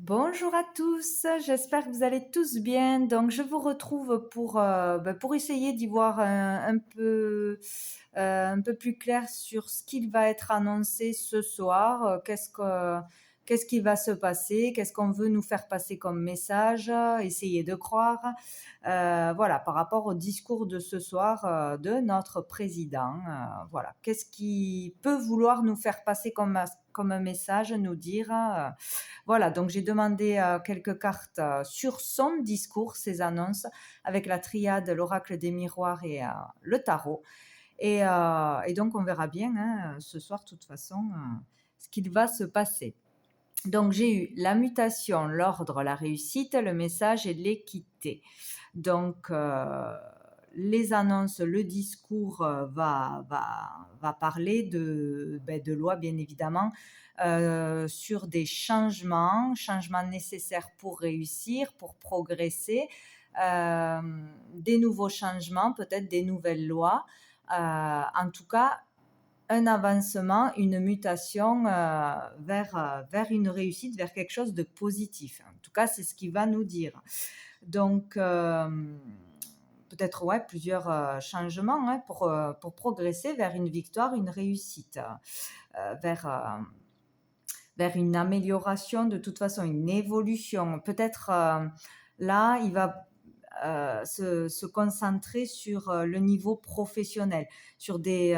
Bonjour à tous, j'espère que vous allez tous bien. Donc, je vous retrouve pour essayer d'y voir un peu plus clair sur ce qu'il va être annoncé ce soir. Qu'est-ce qui va se passer, qu'est-ce qu'on veut nous faire passer comme message, essayer de croire. Voilà, par rapport au discours de ce soir de notre président. Voilà, qu'est-ce qui peut vouloir nous faire passer comme un message, nous dire. Voilà, donc j'ai demandé quelques cartes sur son discours, ses annonces, avec la triade, l'oracle des miroirs et le tarot. Et donc, on verra bien ce soir, de toute façon, ce qu'il va se passer. Donc, j'ai eu la mutation, l'ordre, la réussite, le message et l'équité. Donc, les annonces, le discours va parler de loi, bien évidemment, sur des changements nécessaires pour réussir, pour progresser, des nouveaux changements, peut-être des nouvelles lois. En tout cas, un avancement, une mutation vers une réussite, vers quelque chose de positif. En tout cas, c'est ce qu'il va nous dire. Donc, peut-être plusieurs changements pour progresser vers une victoire, une réussite, vers une amélioration, de toute façon, une évolution. Peut-être là, il va se concentrer sur le niveau professionnel, sur des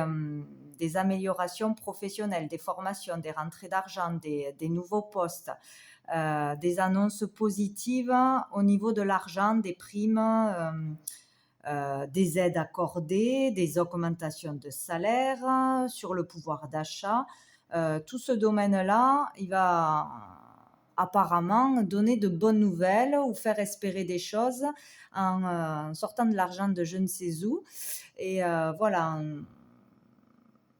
améliorations professionnelles, des formations, des rentrées d'argent, des nouveaux postes, des annonces positives au niveau de l'argent, des primes, des aides accordées, des augmentations de salaire, sur le pouvoir d'achat. Tout ce domaine-là, il va apparemment donner de bonnes nouvelles ou faire espérer des choses en sortant de l'argent de je ne sais où. Et voilà,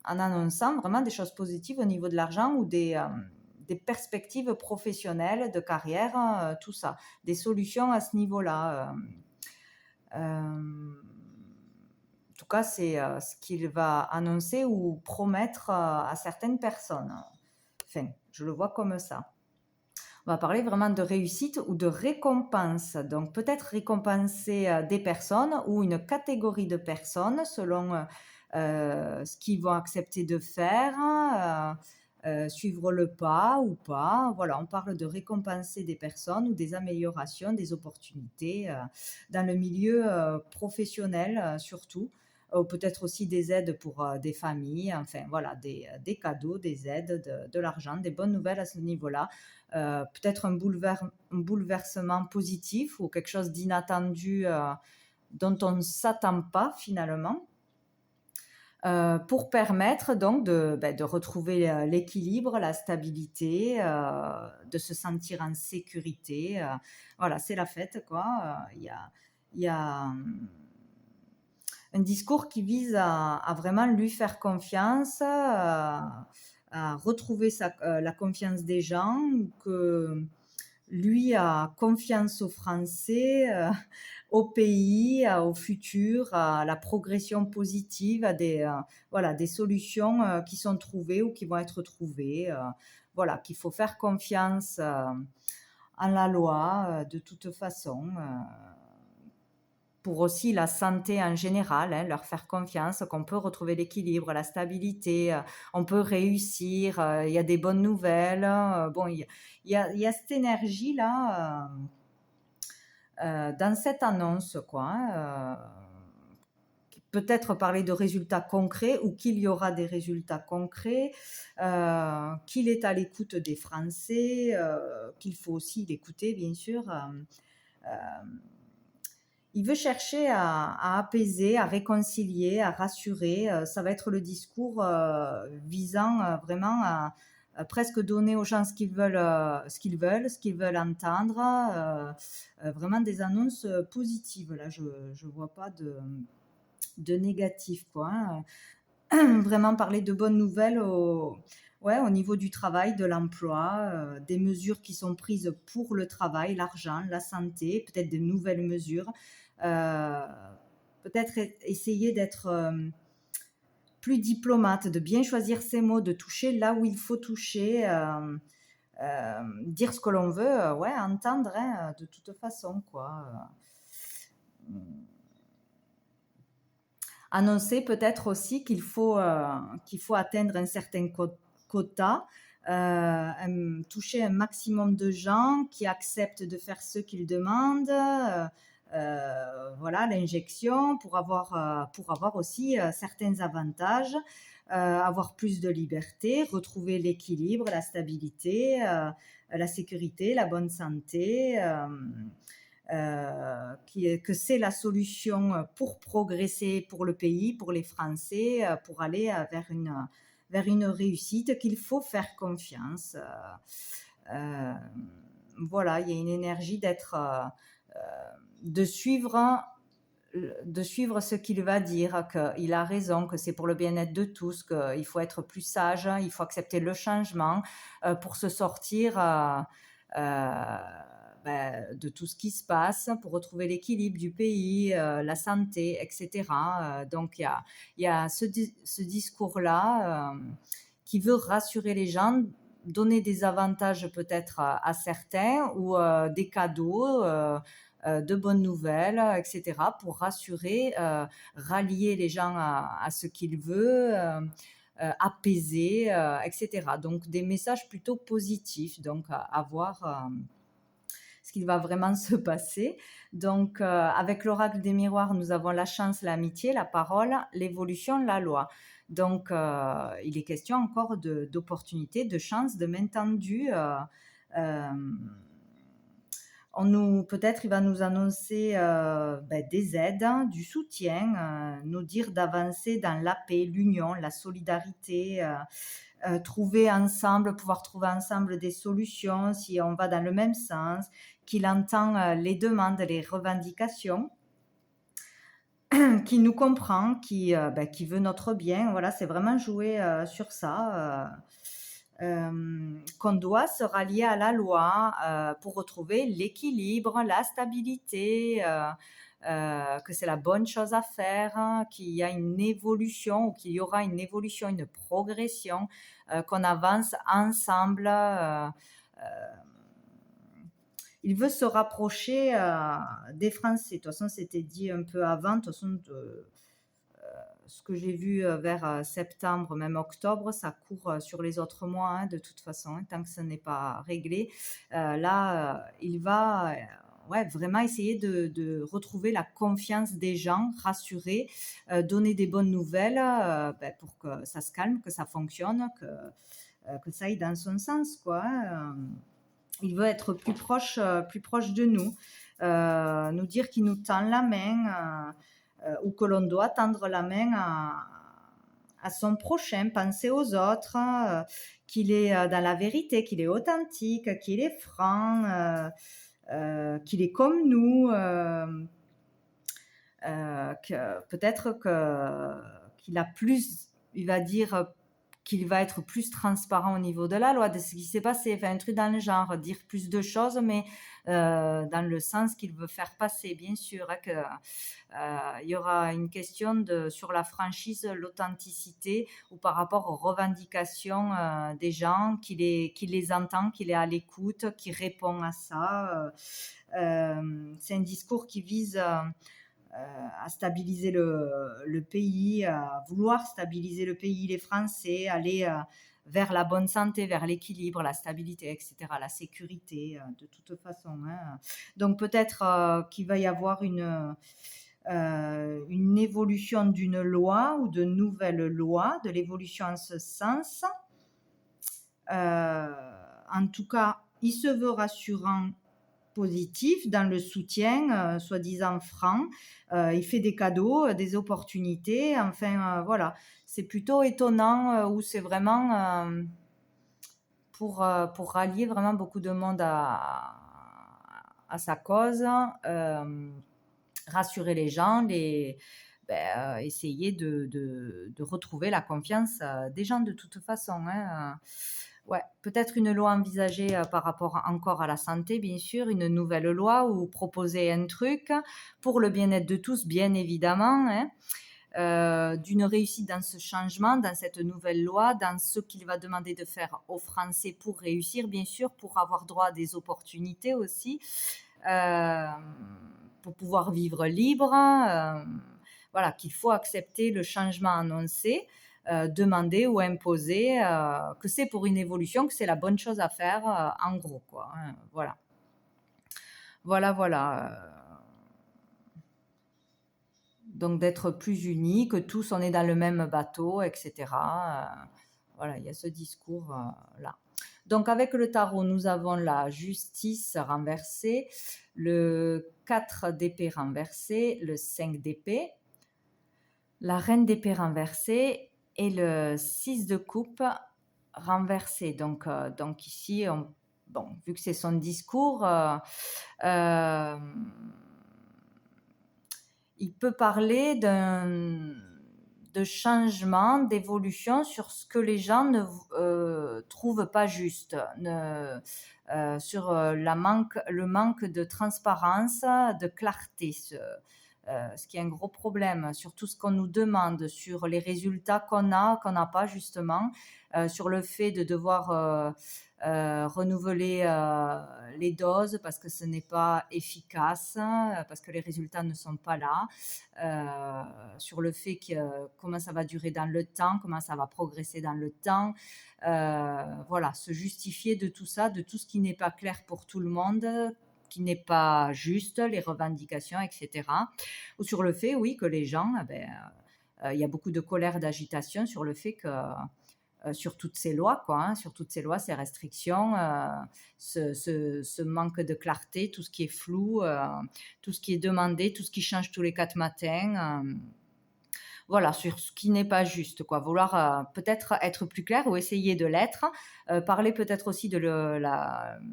en annonçant vraiment des choses positives au niveau de l'argent ou des perspectives professionnelles, de carrière, tout ça, des solutions à ce niveau-là. En tout cas, c'est ce qu'il va annoncer ou promettre à certaines personnes. Enfin, je le vois comme ça. On va parler vraiment de réussite ou de récompense. Donc, peut-être récompenser des personnes ou une catégorie de personnes selon ce qu'ils vont accepter de faire, suivre le pas ou pas. Voilà, on parle de récompenser des personnes ou des améliorations, des opportunités dans le milieu professionnel surtout. Ou peut-être aussi des aides pour des familles, enfin voilà, des cadeaux, des aides, de l'argent, des bonnes nouvelles à ce niveau-là. Peut-être un bouleversement positif ou quelque chose d'inattendu dont on ne s'attend pas finalement. Pour permettre donc de retrouver l'équilibre, la stabilité, de se sentir en sécurité. Voilà, c'est la fête, quoi. Il y a un discours qui vise à vraiment lui faire confiance, à retrouver la confiance des gens, que lui a confiance aux Français, au pays, au futur, à la progression positive, à voilà, des solutions qui sont trouvées ou qui vont être trouvées. Voilà, qu'il faut faire confiance en la loi de toute façon. Pour aussi la santé en général, leur faire confiance qu'on peut retrouver l'équilibre, la stabilité, on peut réussir, il y a des bonnes nouvelles. Bon, il y a cette énergie-là dans cette annonce, quoi. Peut-être parler de résultats concrets ou qu'il y aura des résultats concrets, qu'il est à l'écoute des Français, qu'il faut aussi l'écouter, bien sûr. Il veut chercher à apaiser, à réconcilier, à rassurer. Ça va être le discours visant vraiment à presque donner aux gens ce qu'ils veulent entendre. Vraiment des annonces positives. Là, je ne vois pas de négatif, quoi. Vraiment parler de bonnes nouvelles au niveau du travail, de l'emploi, des mesures qui sont prises pour le travail, l'argent, la santé, peut-être de nouvelles mesures. Euh, Peut-être essayer d'être plus diplomate, de bien choisir ses mots, de toucher là où il faut toucher. dire ce que l'on veut, ouais, entendre, hein, de toute façon, quoi. Annoncer peut-être aussi qu'il faut atteindre un certain quota, toucher un maximum de gens qui acceptent de faire ce qu'ils demandent, voilà, l'injection pour avoir aussi certains avantages, avoir plus de liberté, retrouver l'équilibre, la stabilité, la sécurité, la bonne santé. Que c'est la solution pour progresser pour le pays, pour les Français, pour aller vers une réussite, qu'il faut faire confiance. Voilà, il y a une énergie de suivre ce qu'il va dire, qu'il a raison, que c'est pour le bien-être de tous, qu'il faut être plus sage, il faut accepter le changement pour se sortir de tout ce qui se passe, pour retrouver l'équilibre du pays, la santé, etc. Donc il y a ce discours-là qui veut rassurer les gens, donner des avantages peut-être à certains ou des cadeaux, de bonnes nouvelles, etc., pour rassurer, rallier les gens à ce qu'il veut, apaiser, etc. Donc des messages plutôt positifs, donc à voir ce qu'il va vraiment se passer. Donc avec l'oracle des miroirs, nous avons la chance, l'amitié, la parole, l'évolution, la loi. Donc il est question encore d'opportunités, de chance, de main tendue. Peut-être il va nous annoncer des aides, du soutien, nous dire d'avancer dans la paix, l'union, la solidarité, pouvoir trouver ensemble des solutions si on va dans le même sens, qu'il entend les demandes, les revendications, qui nous comprend, qui veut notre bien. Voilà, c'est vraiment jouer sur ça. Qu'on doit se rallier à la loi pour retrouver l'équilibre, la stabilité, que c'est la bonne chose à faire, qu'il y a une évolution ou qu'il y aura une évolution, une progression, qu'on avance ensemble. Il veut se rapprocher des Français. De toute façon, c'était dit un peu avant. De toute façon, ce que j'ai vu vers septembre, même octobre, ça court sur les autres mois, hein, de toute façon, hein, tant que ce n'est pas réglé. Il va vraiment essayer de retrouver la confiance des gens, rassurer, donner des bonnes nouvelles pour que ça se calme, que ça fonctionne, que ça aille dans son sens, quoi. Il veut être plus proche de nous, nous dire qu'il nous tend la main, ou que l'on doit tendre la main à son prochain, penser aux autres, qu'il est dans la vérité, qu'il est authentique, qu'il est franc, qu'il est comme nous, peut-être qu'il a plus, il va dire qu'il va être plus transparent au niveau de la loi, de ce qui s'est passé, enfin un truc dans le genre, dire plus de choses, mais dans le sens qu'il veut faire passer, bien sûr, hein, il y aura une question sur la franchise, l'authenticité, ou par rapport aux revendications des gens, qu'il les entend, qu'il est à l'écoute, qu'il répond à ça. C'est un discours qui vise à stabiliser le pays, à vouloir stabiliser le pays, les Français, aller vers la bonne santé, vers l'équilibre, la stabilité, etc., la sécurité, de toute façon. Hein. Donc peut-être qu'il va y avoir une évolution d'une loi ou de nouvelles lois, de l'évolution en ce sens. En tout cas, il se veut rassurant, positif, dans le soutien, soi-disant franc. Il fait des cadeaux, des opportunités. Enfin, voilà. C'est plutôt étonnant où c'est vraiment pour rallier vraiment beaucoup de monde à sa cause, rassurer les gens, essayer de retrouver la confiance des gens de toute façon. Hein. Ouais, peut-être une loi envisagée par rapport encore à la santé, bien sûr, une nouvelle loi ou proposer un truc pour le bien-être de tous, bien évidemment. Hein. d'une réussite dans ce changement, dans cette nouvelle loi, dans ce qu'il va demander de faire aux Français pour réussir, bien sûr, pour avoir droit à des opportunités aussi, pour pouvoir vivre libre. Voilà, qu'il faut accepter le changement annoncé, demander ou imposer, que c'est pour une évolution, que c'est la bonne chose à faire, en gros, quoi, hein, voilà. Voilà, voilà. Donc d'être plus unis, que tous on est dans le même bateau, etc. Voilà, il y a ce discours là. Donc avec le tarot, nous avons la justice renversée, le 4 d'épée renversé, le 5 d'épée, la reine d'épée renversée et le 6 de coupe renversé. Donc ici, bon, vu que c'est son discours, il peut parler de changement, d'évolution sur ce que les gens ne trouvent pas juste, sur le manque de transparence, de clarté, ce qui est un gros problème, sur tout ce qu'on nous demande, sur les résultats qu'on n'a pas justement, sur le fait de devoir renouveler les doses parce que ce n'est pas efficace, parce que les résultats ne sont pas là, sur le fait que comment ça va durer dans le temps, comment ça va progresser dans le temps, voilà, se justifier de tout ça, de tout ce qui n'est pas clair pour tout le monde, qui n'est pas juste, les revendications, etc. Ou sur le fait, oui, que les gens, il y a beaucoup de colère, d'agitation sur le fait que sur toutes ces lois, quoi, hein, sur toutes ces lois, ces restrictions, ce manque de clarté, tout ce qui est flou, tout ce qui est demandé, tout ce qui change tous les 4 matins. Voilà, sur ce qui n'est pas juste, quoi. Vouloir peut-être être plus clair ou essayer de l'être. Parler peut-être aussi de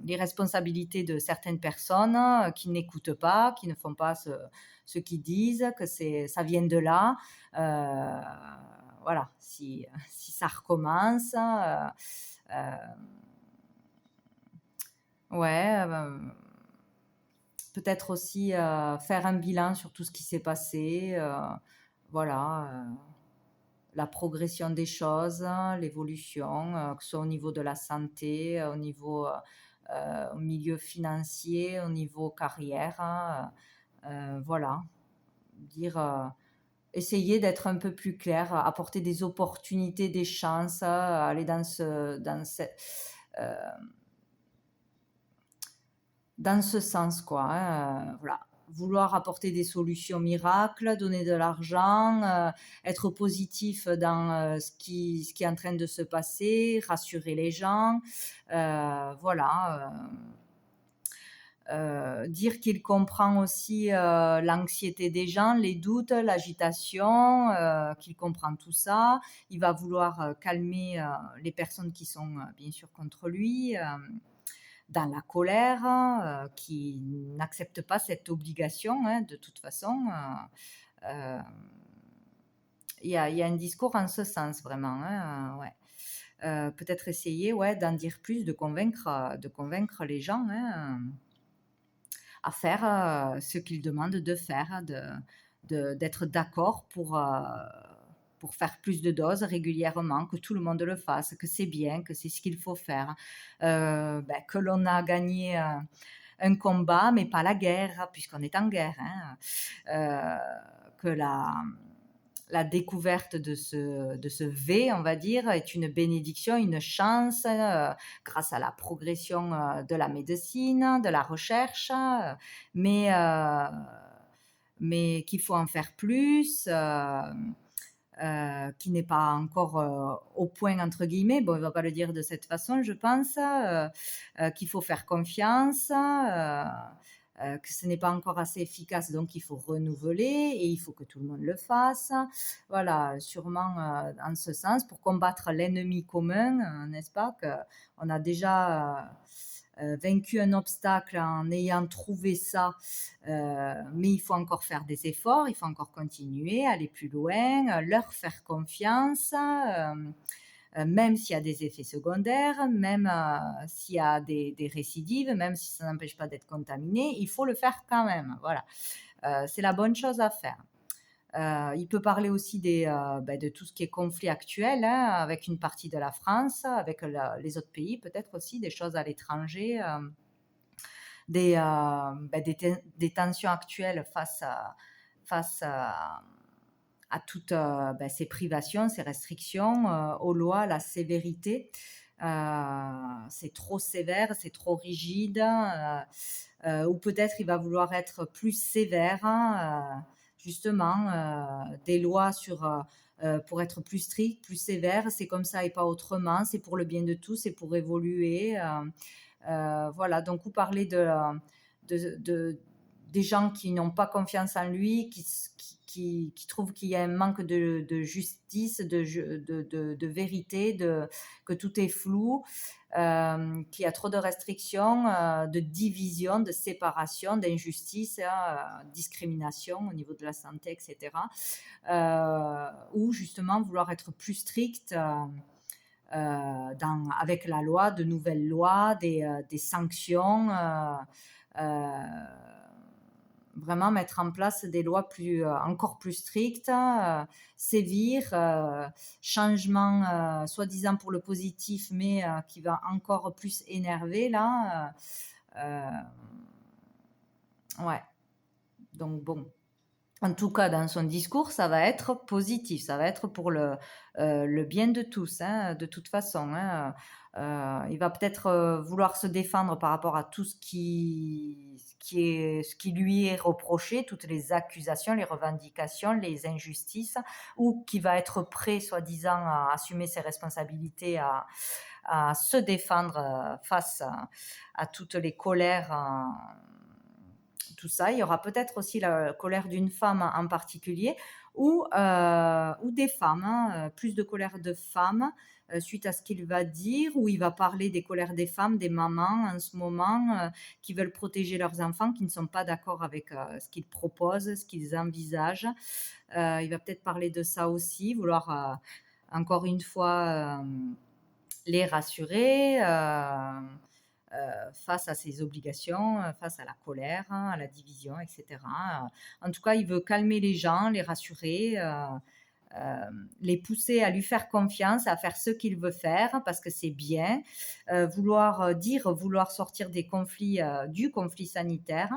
l'irresponsabilité de certaines personnes qui n'écoutent pas, qui ne font pas ce qu'ils disent, que ça vient de là. Voilà, si ça recommence. Ouais, peut-être aussi faire un bilan sur tout ce qui s'est passé. Voilà, la progression des choses, l'évolution, que ce soit au niveau de la santé, au milieu financier, au niveau carrière. Voilà, dire, essayer d'être un peu plus clair, apporter des opportunités, des chances, aller euh, dans ce sens, quoi, hein, voilà. Vouloir apporter des solutions miracles, donner de l'argent, être positif dans ce qui est en train de se passer, rassurer les gens, voilà. Dire qu'il comprend aussi l'anxiété des gens, les doutes, l'agitation, qu'il comprend tout ça. Il va vouloir calmer les personnes qui sont bien sûr contre lui, dans la colère, qui n'acceptent pas cette obligation, hein, de toute façon. Il y a un discours en ce sens vraiment, hein, ouais. Peut-être essayer, ouais, d'en dire plus, de convaincre les gens, hein, à faire ce qu'ils demandent de faire, d'être d'accord pour faire plus de doses régulièrement, que tout le monde le fasse, que c'est bien, que c'est ce qu'il faut faire, que l'on a gagné un combat, mais pas la guerre, puisqu'on est en guerre, hein, que la découverte de ce V, on va dire, est une bénédiction, une chance, grâce à la progression de la médecine, de la recherche, mais, euh, mais qu'il faut en faire plus, qui n'est pas encore au point, entre guillemets. Bon, il ne va pas le dire de cette façon, je pense, qu'il faut faire confiance. Que ce n'est pas encore assez efficace, donc il faut renouveler et il faut que tout le monde le fasse. Voilà, sûrement en ce sens, pour combattre l'ennemi commun, n'est-ce pas, qu'on a déjà vaincu un obstacle en ayant trouvé ça, mais il faut encore faire des efforts, il faut encore continuer, aller plus loin, leur faire confiance. Même s'il y a des effets secondaires, même s'il y a des récidives, même si ça n'empêche pas d'être contaminé, il faut le faire quand même. Voilà, c'est la bonne chose à faire. Il peut parler aussi de tout ce qui est conflit actuel, hein, avec une partie de la France, avec les autres pays, peut-être aussi des choses à l'étranger, des tensions actuelles face à toutes ces privations, ces restrictions, aux lois, la sévérité. C'est trop sévère, c'est trop rigide, ou peut-être il va vouloir être plus sévère, hein, justement, des lois pour être plus strict, plus sévère, c'est comme ça et pas autrement, c'est pour le bien de tous, c'est pour évoluer. Voilà, donc vous parlez des gens qui n'ont pas confiance en lui, qui trouvent qu'il y a un manque de justice, de vérité, que tout est flou, qu'il y a trop de restrictions, de division, de séparation, d'injustice, discrimination au niveau de la santé, etc. Ou justement vouloir être plus strict. Avec la loi, de nouvelles lois, des sanctions, vraiment mettre en place des lois encore plus strictes, sévir, changement soi-disant pour le positif, mais qui va encore plus énerver là. Ouais, donc bon. En tout cas, dans son discours, ça va être positif, ça va être pour le bien de tous, hein, de toute façon, hein. Il va peut-être vouloir se défendre par rapport à tout ce qui lui est reproché, toutes les accusations, les revendications, les injustices, ou qui va être prêt, soi-disant, à assumer ses responsabilités, à se défendre face à toutes les colères. Tout ça. Il y aura peut-être aussi la colère d'une femme en particulier ou des femmes, hein, plus de colère de femmes suite à ce qu'il va dire, ou il va parler des colères des femmes, des mamans en ce moment qui veulent protéger leurs enfants, qui ne sont pas d'accord avec ce qu'ils proposent, ce qu'ils envisagent. Il va peut-être parler de ça aussi, vouloir encore une fois les rassurer. Face à ses obligations, face à la colère, hein, à la division, etc. En tout cas, il veut calmer les gens, les rassurer, les pousser à lui faire confiance, à faire ce qu'il veut faire, parce que c'est bien. Vouloir sortir des conflits, du conflit sanitaire.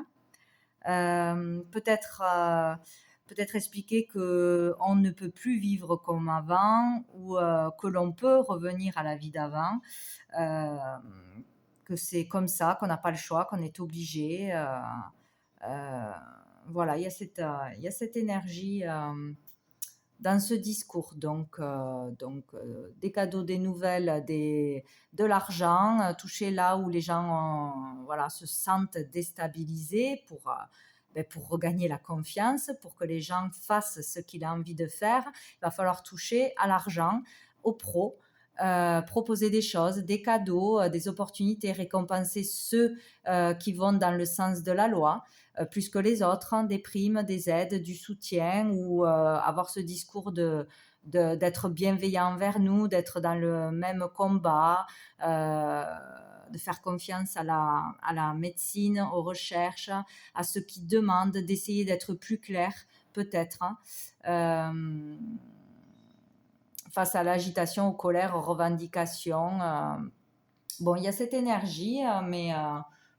Peut-être expliquer qu'on ne peut plus vivre comme avant, ou que l'on peut revenir à la vie d'avant. Que c'est comme ça, qu'on n'a pas le choix, qu'on est obligé. Voilà, il y a cette énergie dans ce discours. Donc, des cadeaux, des nouvelles, de l'argent, toucher là où les gens voilà, se sentent déstabilisés pour regagner la confiance, pour que les gens fassent ce qu'il a envie de faire. Il va falloir toucher à l'argent, aux pros, proposer des choses, des cadeaux, des opportunités, récompenser ceux qui vont dans le sens de la loi, plus que les autres, hein, des primes, des aides, du soutien, ou avoir ce discours d'être bienveillant envers nous, d'être dans le même combat, de faire confiance à la médecine, aux recherches, à ceux qui demandent, d'essayer d'être plus clair, peut-être, hein. Face à l'agitation, aux colères, aux revendications. Bon, il y a cette énergie, mais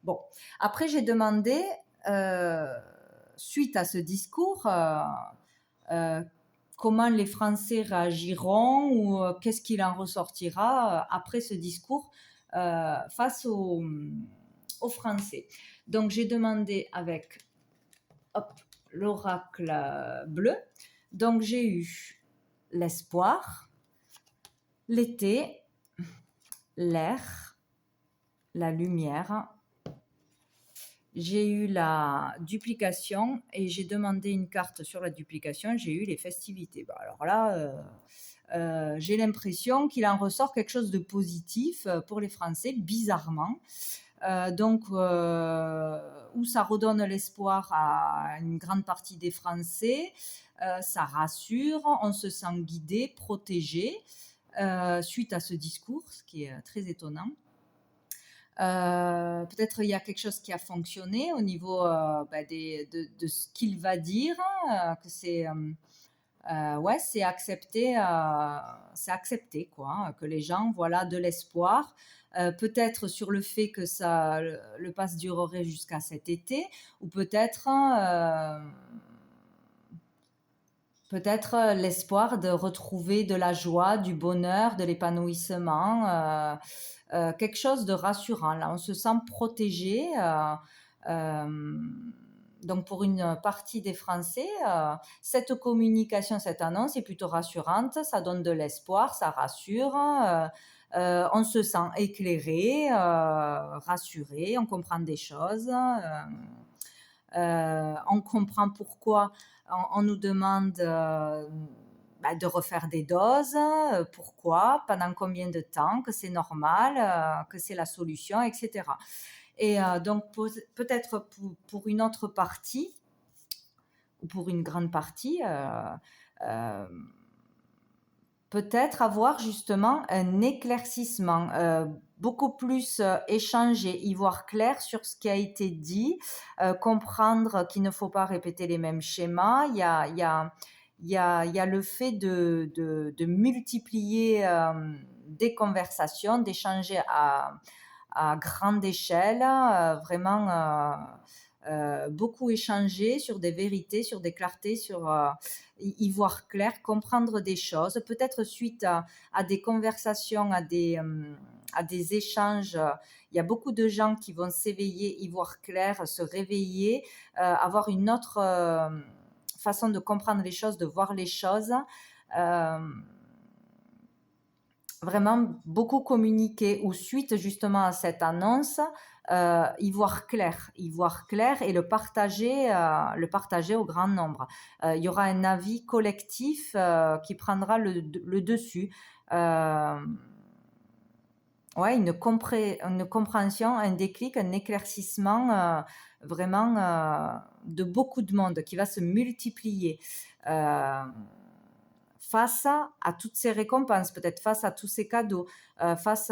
bon. Après, j'ai demandé, suite à ce discours, comment les Français réagiront, ou qu'est-ce qu'il en ressortira après ce discours face aux Français. Donc, j'ai demandé avec l'oracle bleu. Donc, j'ai eu l'espoir, l'été, l'air, la lumière. J'ai eu la duplication et j'ai demandé une carte sur la duplication. J'ai eu les festivités. Bah, alors là, j'ai l'impression qu'il en ressort quelque chose de positif pour les Français, bizarrement. Où ça redonne l'espoir à une grande partie des Français, ça rassure, on se sent guidé, protégé suite à ce discours, ce qui est très étonnant. Peut-être il y a quelque chose qui a fonctionné au niveau de ce qu'il va dire, que ouais, c'est accepté quoi, hein, que les gens voilà de l'espoir. Peut-être sur le fait que le pass durerait jusqu'à cet été, ou peut-être l'espoir de retrouver de la joie, du bonheur, de l'épanouissement, quelque chose de rassurant. Là, on se sent protégé. Euh, donc, pour une partie des Français, cette communication, cette annonce est plutôt rassurante. Ça donne de l'espoir, ça rassure. On se sent éclairé, rassuré, on comprend des choses. On comprend pourquoi on nous demande de refaire des doses, pourquoi, pendant combien de temps, que c'est normal, que c'est la solution, etc. Et donc peut-être pour une autre partie, ou pour une grande partie, peut-être avoir justement un éclaircissement, beaucoup plus échanger, y voir clair sur ce qui a été dit, comprendre qu'il ne faut pas répéter les mêmes schémas. Il y a le fait de multiplier des conversations, d'échanger à grande échelle, beaucoup échanger sur des vérités, sur des clartés, y voir clair, comprendre des choses, peut-être suite à des conversations, à des échanges. Il y a beaucoup de gens qui vont s'éveiller, y voir clair, se réveiller, avoir une autre façon de comprendre les choses, de voir les choses. Vraiment beaucoup communiquer, ou suite justement à cette annonce, y voir clair et le partager au grand nombre. Il y aura un avis collectif qui prendra le dessus. Ouais, une compréhension, un déclic, un éclaircissement vraiment de beaucoup de monde qui va se multiplier. Face à toutes ces récompenses, peut-être face à tous ces cadeaux, face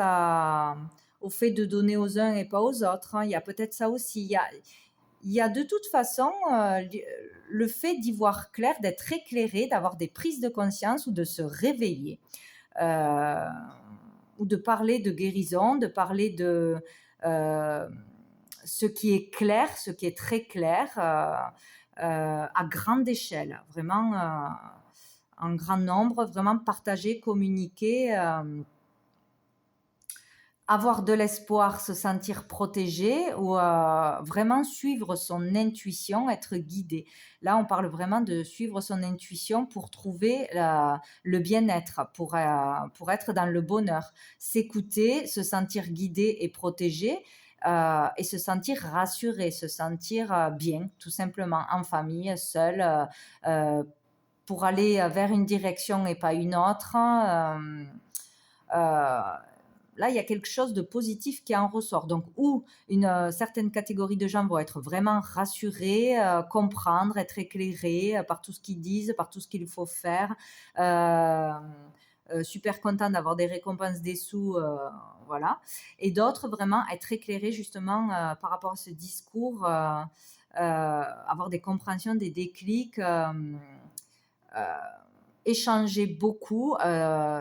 au fait de donner aux uns et pas aux autres, hein. Il y a peut-être ça aussi. Il y a de toute façon le fait d'y voir clair, d'être éclairé, d'avoir des prises de conscience ou de se réveiller, ou de parler de guérison, de parler de ce qui est clair, ce qui est très clair, à grande échelle, vraiment en grand nombre, vraiment partager, communiquer, avoir de l'espoir, se sentir protégé, ou vraiment suivre son intuition, être guidé. Là, on parle vraiment de suivre son intuition pour trouver le bien-être, pour être dans le bonheur. S'écouter, se sentir guidé et protégé, et se sentir rassuré, se sentir bien, tout simplement, en famille, seul, pour aller vers une direction et pas une autre. Là, il y a quelque chose de positif qui en ressort. Donc, où une certaine catégorie de gens vont être vraiment rassurés, comprendre, être éclairés par tout ce qu'ils disent, par tout ce qu'il faut faire. Super content d'avoir des récompenses, des sous, voilà. Et d'autres, vraiment, être éclairés justement par rapport à ce discours, avoir des compréhensions, des déclics. Échanger beaucoup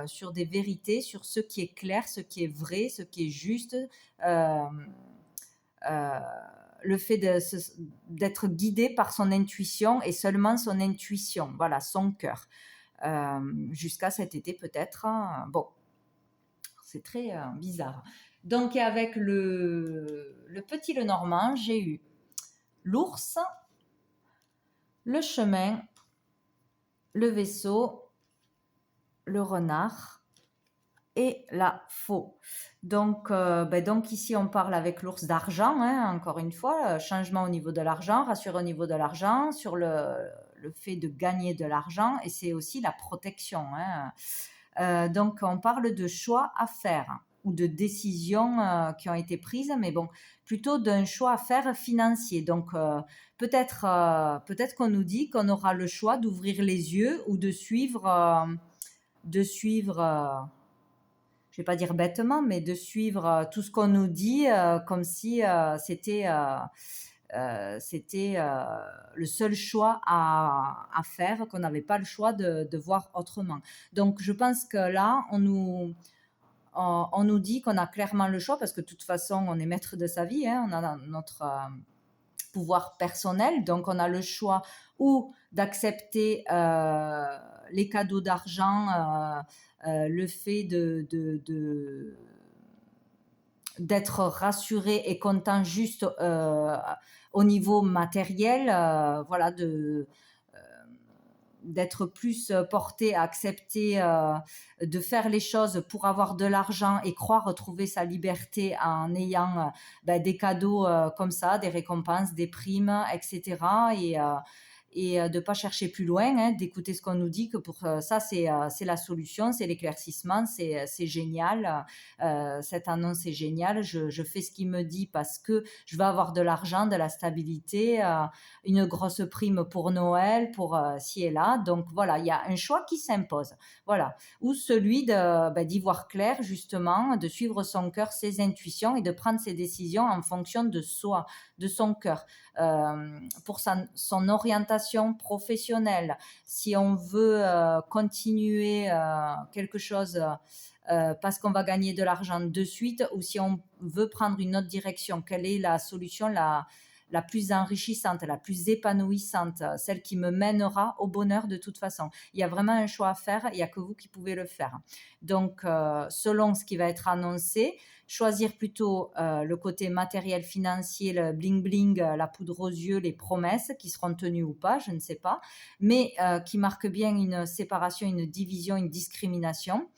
sur des vérités, sur ce qui est clair, ce qui est vrai, ce qui est juste. Le fait d'être guidé par son intuition, et seulement son intuition, voilà, son cœur. Jusqu'à cet été peut-être. Bon, c'est très bizarre. Donc avec le petit Lenormand, j'ai eu l'ours, le chemin, le vaisseau, le renard et la faux. Donc ici, on parle avec l'ours d'argent, hein, encore une fois, changement au niveau de l'argent, rassurer au niveau de l'argent, sur le fait de gagner de l'argent, et c'est aussi la protection, hein. Donc, on parle de choix à faire, ou de décisions qui ont été prises, mais bon, plutôt d'un choix à faire financier. Donc, peut-être qu'on nous dit qu'on aura le choix d'ouvrir les yeux ou de suivre je vais pas dire bêtement, mais de suivre tout ce qu'on nous dit comme si c'était le seul choix à faire, qu'on n'avait pas le choix de voir autrement. Donc, je pense que là, on nous dit qu'on a clairement le choix parce que de toute façon, on est maître de sa vie, hein, on a notre pouvoir personnel, donc on a le choix ou d'accepter les cadeaux d'argent, le fait d'être rassuré et content juste au niveau matériel, voilà, d'être plus porté à accepter de faire les choses pour avoir de l'argent et croire retrouver sa liberté en ayant des cadeaux comme ça, des récompenses, des primes, etc. Et de ne pas chercher plus loin, hein, d'écouter ce qu'on nous dit, que pour ça, c'est la solution, c'est l'éclaircissement, c'est génial. Cette annonce est géniale, je fais ce qu'il me dit parce que je veux avoir de l'argent, de la stabilité, une grosse prime pour Noël, pour ci et là. Donc voilà, il y a un choix qui s'impose. Voilà. Ou celui d'y voir clair, justement, de suivre son cœur, ses intuitions et de prendre ses décisions en fonction de soi, de son cœur. Pour son orientation professionnelle, si on veut continuer quelque chose parce qu'on va gagner de l'argent de suite, ou si on veut prendre une autre direction, quelle est la solution la plus enrichissante, la plus épanouissante, celle qui me mènera au bonheur de toute façon. Il y a vraiment un choix à faire, il n'y a que vous qui pouvez le faire. Donc, selon ce qui va être annoncé, choisir plutôt le côté matériel financier, le bling-bling, la poudre aux yeux, les promesses qui seront tenues ou pas, je ne sais pas, mais qui marquent bien une séparation, une division, une discrimination.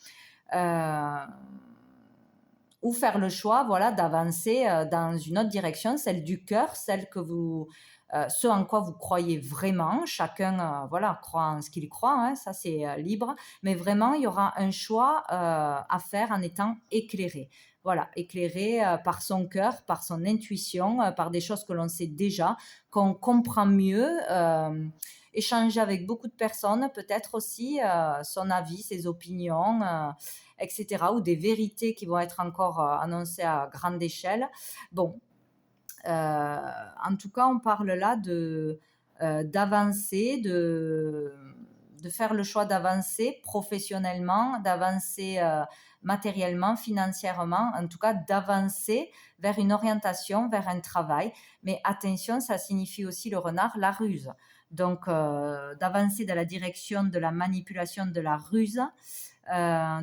Ou faire le choix, voilà, d'avancer dans une autre direction, celle du cœur, celle que ce en quoi vous croyez vraiment. Chacun, voilà, croit en ce qu'il croit, hein, ça c'est libre, mais vraiment il y aura un choix à faire en étant éclairé. Voilà, éclairé par son cœur, par son intuition, par des choses que l'on sait déjà, qu'on comprend mieux. Échanger avec beaucoup de personnes, peut-être aussi son avis, ses opinions, etc., ou des vérités qui vont être encore annoncées à grande échelle. Bon, en tout cas, on parle là d'avancer, de faire le choix d'avancer professionnellement, d'avancer matériellement, financièrement, en tout cas d'avancer vers une orientation, vers un travail. Mais attention, ça signifie aussi le renard, la ruse. Donc, d'avancer dans la direction de la manipulation, de la ruse,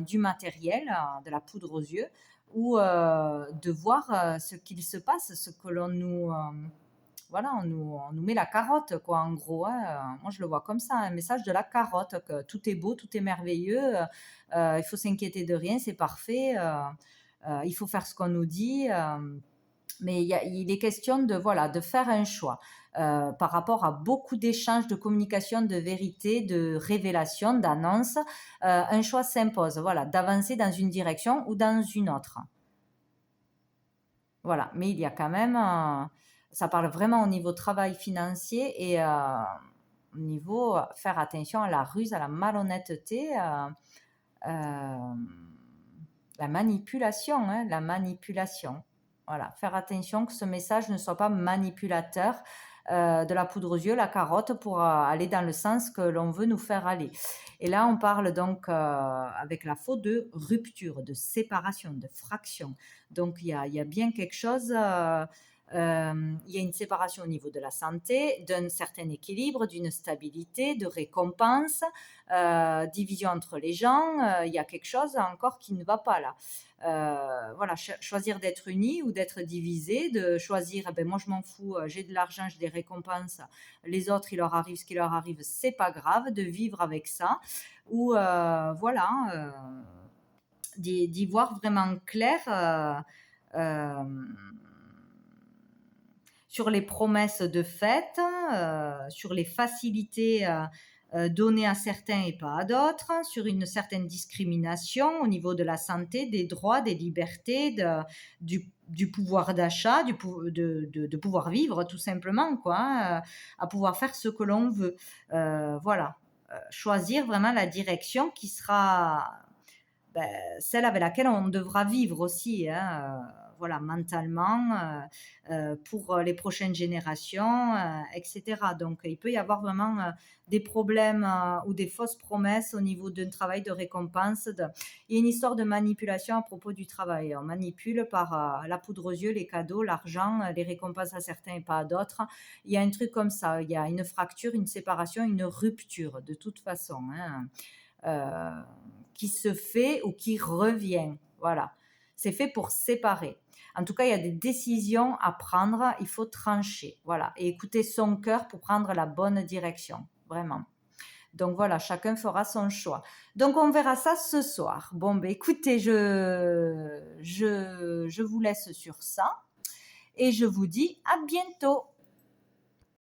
du matériel, de la poudre aux yeux, ou de voir ce qu'il se passe, ce que l'on nous... voilà, on nous met la carotte, quoi, en gros. Hein. Moi, je le vois comme ça, un message de la carotte, que tout est beau, tout est merveilleux, il faut s'inquiéter de rien, c'est parfait, il faut faire ce qu'on nous dit. Mais il est question de faire un choix par rapport à beaucoup d'échanges, de communication, de vérité, de révélation, d'annonces. Un choix s'impose, voilà, d'avancer dans une direction ou dans une autre. Voilà, mais il y a quand même, ça parle vraiment au niveau travail financier et au niveau faire attention à la ruse, à la malhonnêteté, la manipulation, hein, la manipulation. Voilà, faire attention que ce message ne soit pas manipulateur, de la poudre aux yeux, la carotte, pour aller dans le sens que l'on veut nous faire aller. Et là, on parle donc avec la faute de rupture, de séparation, de fraction. Donc, il y a bien quelque chose... il y a une séparation au niveau de la santé, d'un certain équilibre, d'une stabilité, de récompense, division entre les gens. Il y a quelque chose encore qui ne va pas là. Voilà, choisir d'être unis ou d'être divisés, de choisir, moi je m'en fous, j'ai de l'argent, j'ai des récompenses, les autres, il leur arrive ce qui leur arrive, c'est pas grave, de vivre avec ça, ou d'y voir vraiment clair sur les promesses de fête, sur les facilités données à certains et pas à d'autres, sur une certaine discrimination au niveau de la santé, des droits, des libertés, du pouvoir d'achat, de pouvoir vivre tout simplement, quoi, à pouvoir faire ce que l'on veut. Voilà. Choisir vraiment la direction qui sera celle avec laquelle on devra vivre aussi, hein, voilà, mentalement, pour les prochaines générations, etc. Donc, il peut y avoir vraiment des problèmes ou des fausses promesses au niveau d'un travail de récompense. Il y a une histoire de manipulation à propos du travail. On manipule par la poudre aux yeux, les cadeaux, l'argent, les récompenses à certains et pas à d'autres. Il y a un truc comme ça. Il y a une fracture, une séparation, une rupture, de toute façon, hein. Euh, qui se fait ou qui revient. Voilà. C'est fait pour séparer. En tout cas, il y a des décisions à prendre, il faut trancher. Voilà. Et écouter son cœur pour prendre la bonne direction. Vraiment. Donc voilà, chacun fera son choix. Donc on verra ça ce soir. Bon, ben écoutez, je vous laisse sur ça et je vous dis à bientôt.